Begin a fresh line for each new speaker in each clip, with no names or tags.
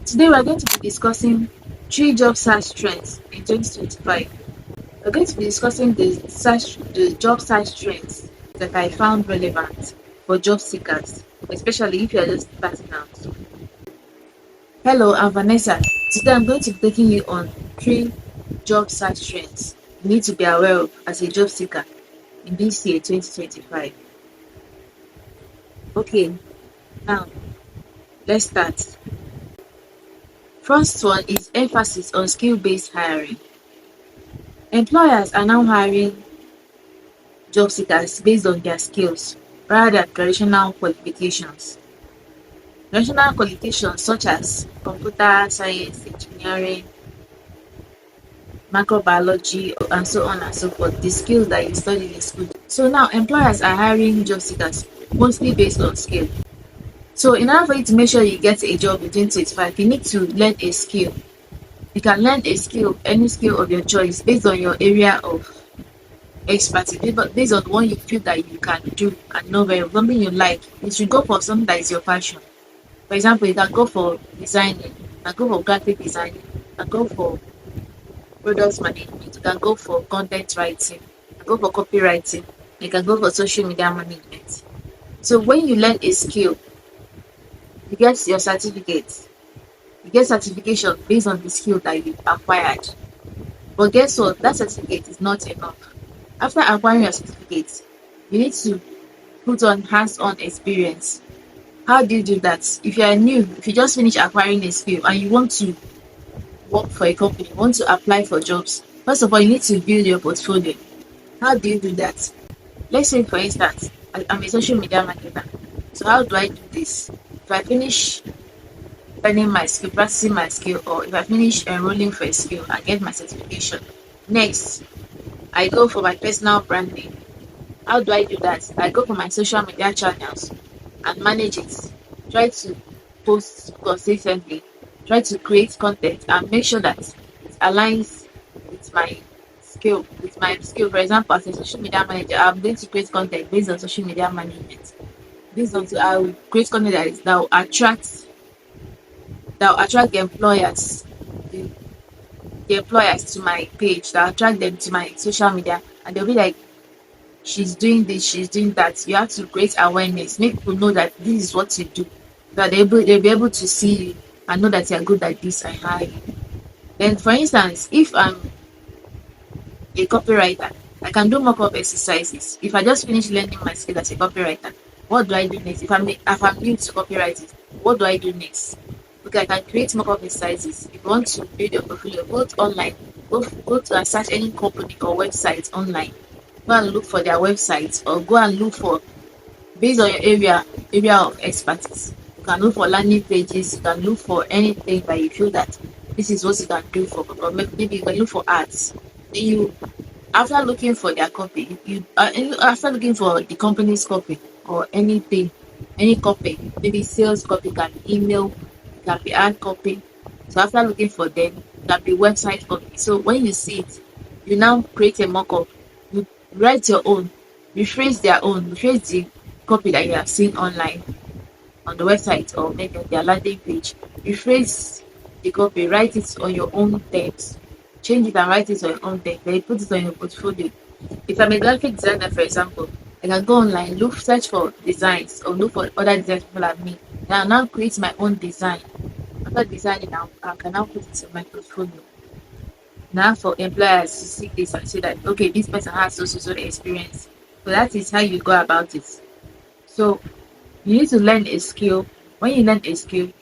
Today we are going to be discussing 3 job search trends in 2025. We're going to be discussing the job search trends that I found relevant for job seekers, especially if you are just starting out. Hello, I'm Vanessa. Today I'm going to be taking you on 3 job search trends you need to be aware of as a job seeker in this year 2025. Okay, now let's start. First one is emphasis on skill-based hiring. Employers are now hiring job seekers based on their skills rather than traditional qualifications. Traditional qualifications such as computer science, engineering, microbiology, and so on and so forth, the skills that you studied in school. So now employers are hiring job seekers mostly based on skill. So in order for you to make sure you get a job in 2025, you need to learn a skill. You can learn a skill, any skill of your choice, based on your area of expertise, but based on what you feel that you can do and know very well, something you like. You should go for something that is your passion. For example, you can go for designing, you can go for graphic designing, you can go for product management, you can go for content writing, you can go for copywriting, you can go for social media management. So when you learn a skill, you get your certificate. You get certification based on the skill that you acquired. But guess what? That certificate is not enough. After acquiring your certificate, you need to put on hands-on experience. How do you do that? If you are new, if you just finish acquiring a skill and you want to work for a company, you want to apply for jobs, first of all, you need to build your portfolio. How do you do that? Let's say, for instance, I'm a social media marketer. So how do I do this? If I finish learning my skill, practicing my skill, or if I finish enrolling for a skill and get my certification, next, I go for my personal branding. How do I do that? I go for my social media channels and manage it. Try to post consistently. Try to create content and make sure that it aligns with my skill. With my skill, for example, as a social media manager, I'm going to create content based on social media management. Based on I will create content that will attract the employers, the, the employers to my page, that will attract them to my social media, and they'll be like, she's doing this, she's doing that. You have to create awareness, make people know that this is what you do, that they'll be able to see you and know that you're good at this and hire you. Then, for instance, if I'm a copywriter, I can do mock-up exercises. If I just finish learning my skill as a copywriter, what do I do next? If I'm new to copywriting, what do I do next? Okay, I can create mock-up exercises. If you want to build your portfolio, go to online, go to and search any company or website online. Go and look for their websites, or go and look for, based on your area of expertise. You can look for landing pages, you can look for anything that you feel that this is what you can do for, or maybe you can look for ads. Then you, after looking for their copy, after looking for the company's copy or anything, any copy, maybe sales copy, can be email, can be ad copy. So after looking for them, can be website copy. So when you see it, you now create a mock-up. You write your own, rephrase rephrase the copy that you have seen online on the website or maybe on their landing page. Rephrase the copy, write it on your own terms, change it and write it on your own terms, then you put it on your portfolio. If I'm a graphic designer, for example, I can go online, search for designs, or look for other designs people have made. Then I'll now create my own design. After designing, I can now put it in my portfolio. Now for employers to see this and say that, okay, this person has so experience. So that is how you go about it. So you need to learn a skill. When you learn a skill,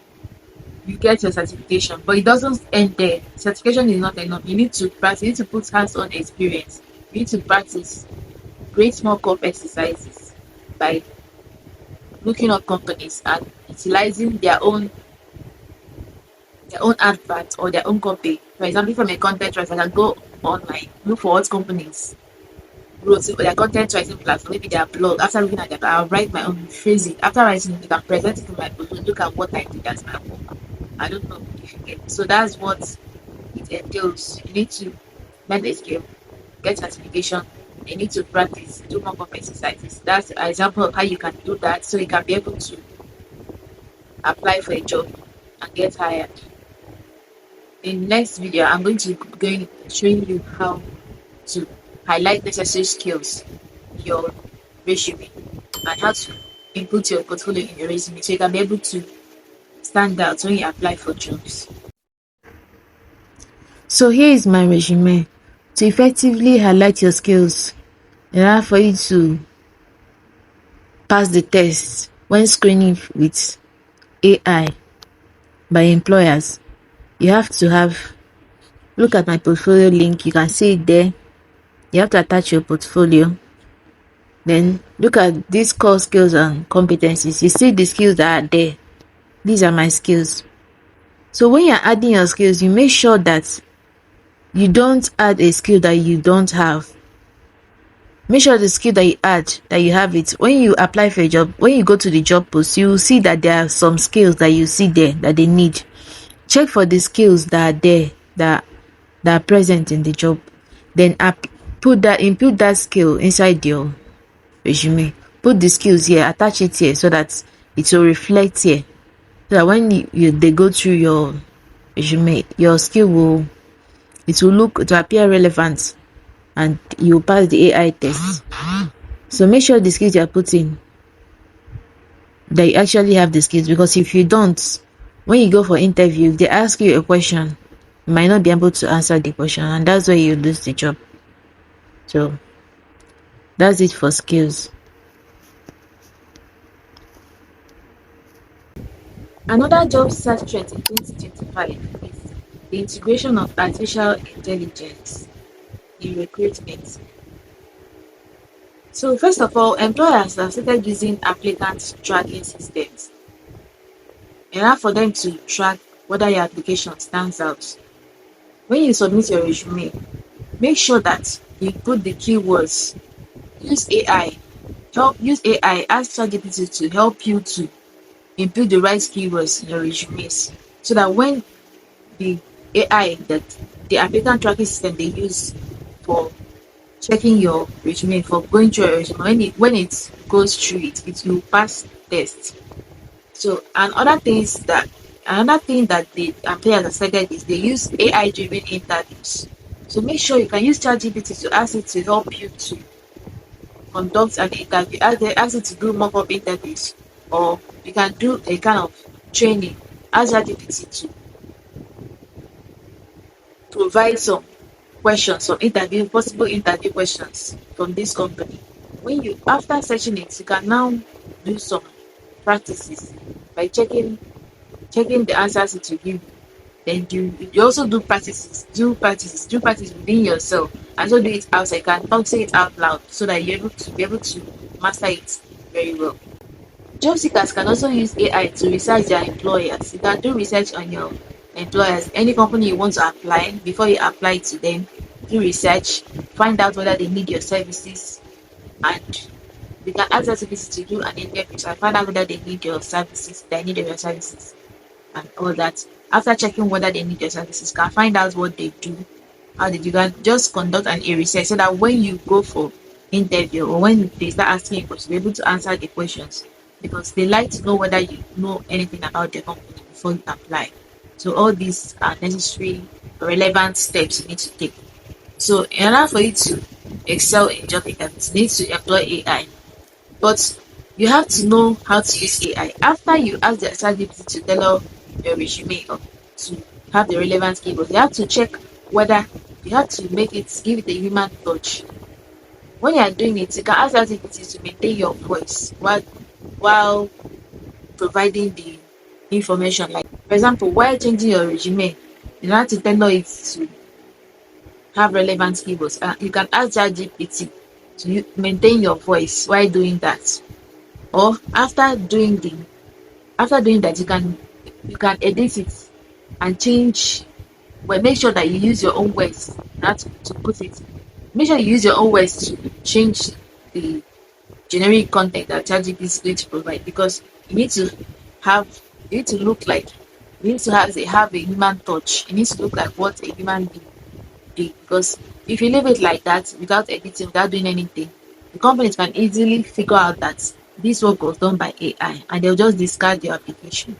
you get your certification, but it doesn't end there. Certification is not enough. You need to practice. You need to put hands-on experience. You need to practice. Create small cup exercises by looking up companies and utilizing their own advert or their own copy. For example, if I'm a content writer, I can go online, look for what companies wrote their content writing platform, maybe their blog. After looking at that, I'll write my own, phrase it. After writing it, I can present it to my portfolio. Look at what I did as my work. I don't know if you get it. So that's what it entails. You need to learn a skill, get certification, you need to practice, do more of exercises. That's an example of how you can do that so you can be able to apply for a job and get hired. In next video, I'm going to going showing you how to highlight necessary skills in your resume and how to input your portfolio in your resume so you can be able to stand out when you apply for jobs. So here is my resume. To effectively highlight your skills in order for you to pass the test when screening with AI by employers, you have to have, look at my portfolio link, you can see it there. You have to attach your portfolio. Then look at these core skills and competencies. You see the skills that are there. These are my skills. So when you're adding your skills, you make sure that you don't add a skill that you don't have. Make sure the skill that you add, that you have it. When you apply for a job, when you go to the job post, you will see that there are some skills that you see there that they need. Check for the skills that are there, that are present in the job. Then input that skill inside your resume. Put the skills here, attach it here so that it will reflect here. So that when they go through your resume, your skill will appear relevant and you pass the AI test. So make sure the skills you are putting, that you actually have the skills, because if you don't, when you go for interview, if they ask you a question, you might not be able to answer the question, and that's why you lose the job. So that's it for skills. Another job search trend in 2025 is the integration of artificial intelligence in recruitment. So first of all, employers have started using applicant tracking systems in order for them to track whether your application stands out. When you submit your resume, make sure that you put the keywords. Use AI. Ask ChatGPT to help you to input the right keywords in your resumes, so that when the AI, that the applicant tracking system they use for checking your resume, for going through your resume, when it goes through it, it will pass test. So another thing that the employers have started is they use AI driven interviews. So make sure you can use ChatGPT to ask it to help you to conduct an interview. Ask it to do mock-up interviews, or you can do a kind of training. Ask ChatGPT to provide some questions, possible interview questions from this company. When you after searching it, you can now do some practices by checking the answers it will give you. Then you also do practice within yourself, and so do it outside. You can say it out loud so that you're able to be able to master it very well. Job seekers can also use AI to research their employers. You can do research on your employers. Any company you want to apply, before you apply to them, do research, find out whether they need your services, and you can ask services to do an in-depth research, find out whether they need your services, and all that. After checking whether they need your services, you can find out what they do, you can just conduct a research so that when you go for interview, or when they start asking you questions, you're able to answer the questions, because they like to know whether you know anything about the company before you apply. So all these are necessary, relevant steps you need to take. So in order for you to excel in job interviews, you need to employ AI. But you have to know how to use AI. After you ask the ChatGPT to tailor your resume or to have the relevant keywords, you have to check whether you have to give it a human touch. When you are doing it, you can ask ChatGPT to maintain your voice while providing the information. Like, for example, while changing your resume, you have to tailor it to have relevant keywords. You can ask ChatGPT to maintain your voice while doing that. Or after doing that, you can edit it and change. Well, make sure that you use your own words to put it. Make sure you use your own words to change the generic content that ChatGPT is going to provide, because you need to have you need to look like you need to have a human touch. It needs to look like what a human being did, because if you leave it like that without editing, without doing anything, the companies can easily figure out that this work was done by AI, and they'll just discard your application.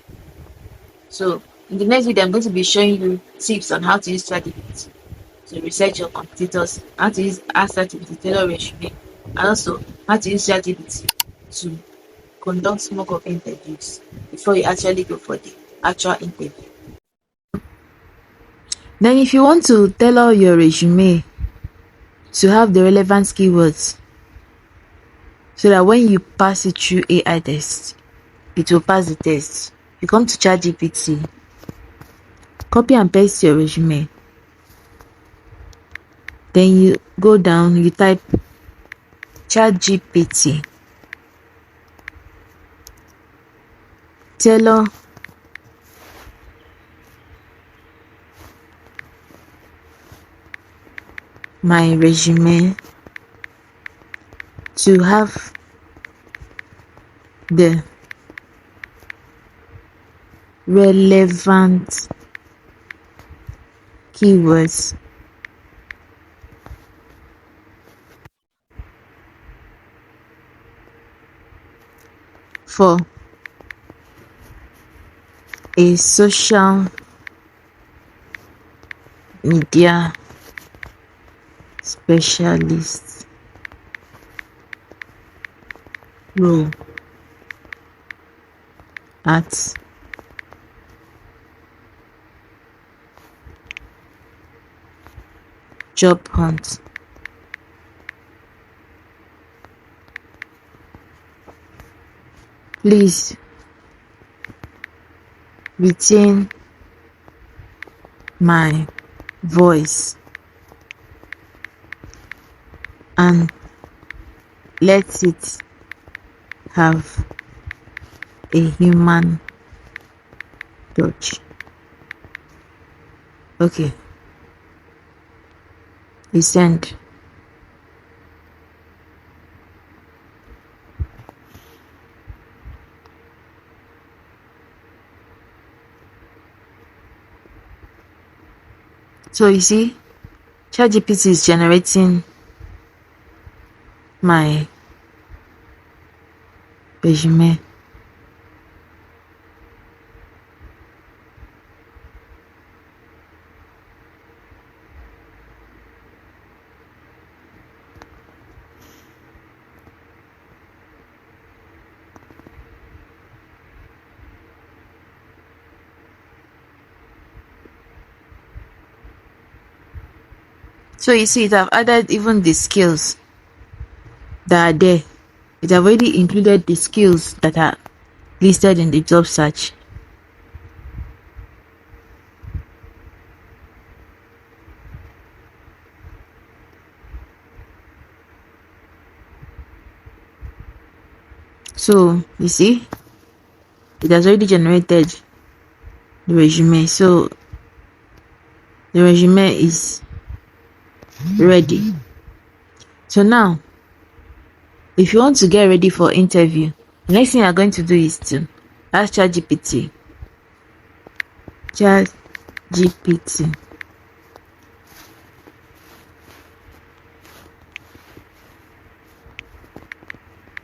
So In the next video, I'm going to be showing you tips on how to use ChatGPT to research your competitors, how to ask ChatGPT to tailor resume, and also how to use ChatGPT to conduct mock up interviews before you actually go for the actual interview. Then if you want to tailor your resume to have the relevant keywords so that when you pass it through AI test, it will pass the test, you come to ChatGPT, copy and paste your resume, then you go down, you type ChatGPT tailor my resume to have the relevant keywords for a social media specialist role at job hunt. Please retain my voice and let it have a human touch. Okay, you send. So you see, ChatGPT is generating my resume. So you see, it have added even the skills that are there. It have already included the skills that are listed in the job search. So you see, it has already generated the resume. So the resume is ready. So now, if you want to get ready for interview, the next thing you're going to do is to ask ChatGPT. ChatGPT,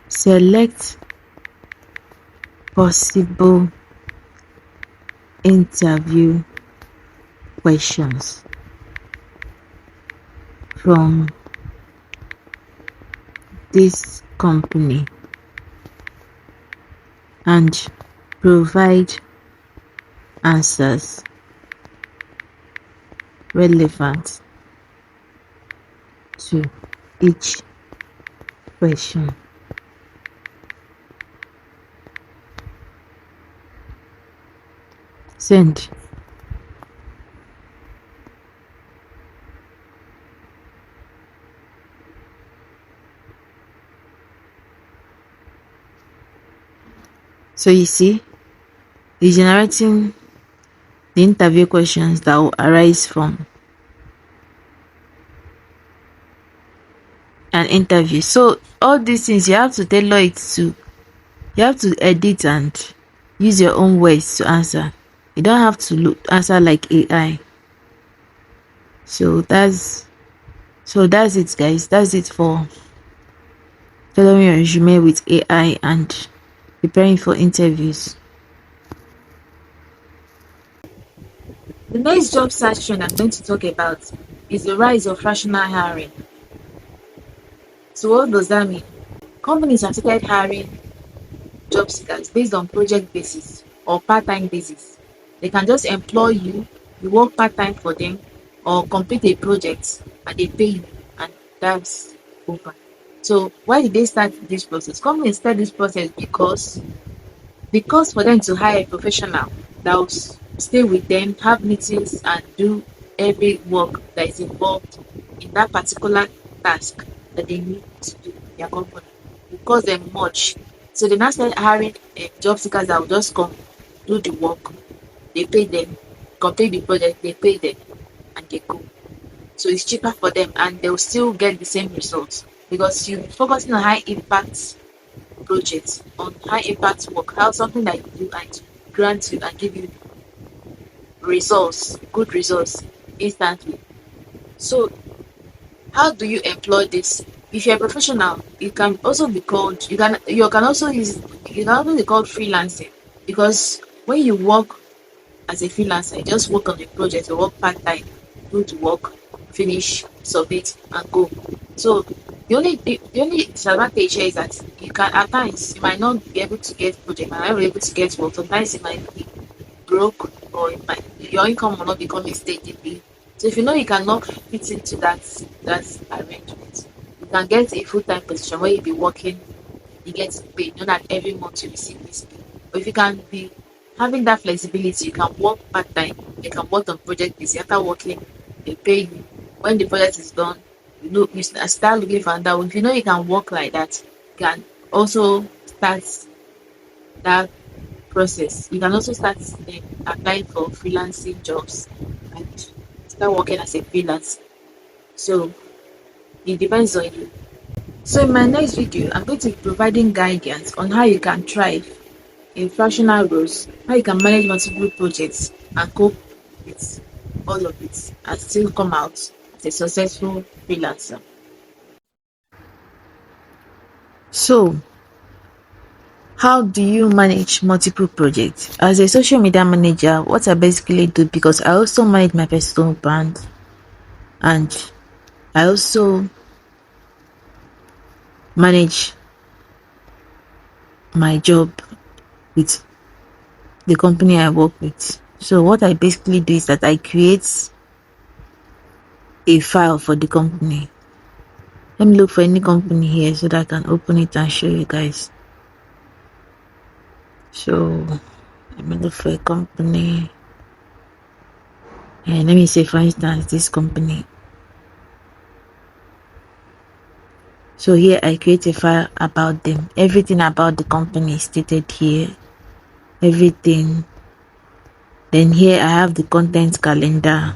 select possible interview questions from this company and provide answers relevant to each question. Send. So you see, it's generating the interview questions that will arise from an interview. So all these things you have to tailor it to, you have to edit and use your own words to answer. You don't have to answer like AI. So that's it, guys. That's it for tailoring your resume with AI and preparing for interviews. The next job search trend I'm going to talk about is the rise of fractional hiring. So what does that mean? Companies have started hiring job seekers based on project basis or part-time basis. They can just employ you, you work part-time for them, or complete a project and they pay you, and that's over. So why did they start this process? Companies start this process because for them to hire a professional that will stay with them, have meetings, and do every work that is involved in that particular task that they need to do in their company, will cost them much. So they now start hiring job seekers that will just come, do the work, they pay them, complete the project, they pay them, and they go. So it's cheaper for them, and they'll still get the same results because you're focusing on high impact projects, on high impact work, how something that you do and grant you and give you results, good results instantly. So how do you employ this? If you're a professional, it can also be called you can also use you can also be called freelancing, because when you work as a freelancer, you just work on a project, you work part-time, do the work, finish, submit, and go. So the only disadvantage here is that you can at times you might not be able to get project, might not be able to get work. Sometimes you might be broke, or your income will not be coming steadily. So if you know you cannot fit into that arrangement, you can get a full-time position where you'll be working, you get paid, not that every month you receive this pay. But if you can be having that flexibility, you can work part-time, you can work on project basis. After working, they pay you. When the project is done, you start looking for another one. If you know you can work like that, you can also start that process. You can also start applying for freelancing jobs and start working as a freelance. So it depends on you. So in my next video, I'm going to be providing guidance on how you can thrive in fractional roles, how you can manage multiple projects and cope with all of it and still come out as a successful freelancer. So how do you manage multiple projects? As a social media manager, what I basically do, because I also manage my personal brand and I also manage my job with the company I work with. So what I basically do is that I create a file for the company. Let me look for any company here so that I can open it and show you guys. So let me look for a company. And let me say, for instance, this company. So here I create a file about them. Everything about the company is stated here. Everything. Then here I have the content calendar.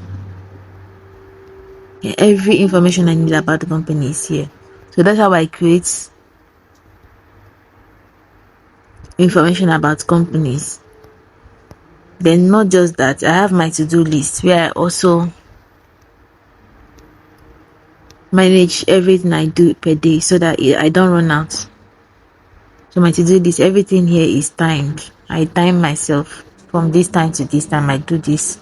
Every information I need about the company is here. So that's how I create information about companies. Then not just that, I have my to-do list where I also manage everything I do per day so that I don't run out. So my to-do list, everything here is timed. I time myself from this time to this time. I do this.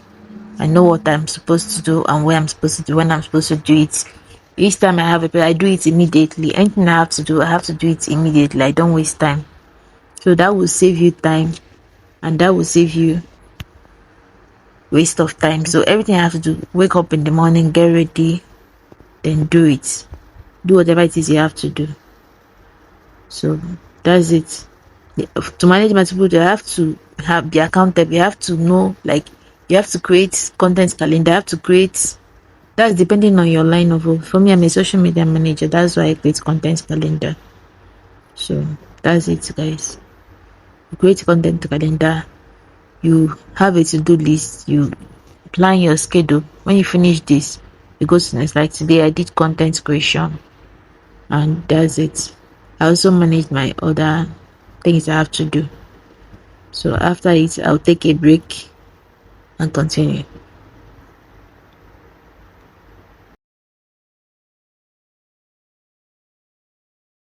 I know what I'm supposed to do and where I'm supposed to do, when I'm supposed to do it. Each time I have I do it immediately. Anything I have to do, I have to do it immediately. I don't waste time. So that will save you time and that will save you waste of time. So everything I have to do, wake up in the morning, get ready, then do it. Do whatever it is you have to do. So that's it. To manage multiple, you have to be accountable. You have to know, like, you have to create content calendar. You have to create. That's depending on your line of work. For me, I'm a social media manager. That's why I create content calendar. So that's it, guys. You create content calendar. You have a to-do list. You plan your schedule. When you finish this, you go to next. Like today, I did content creation, and that's it. I also manage my other things I have to do. So after it, I'll take a break and continue.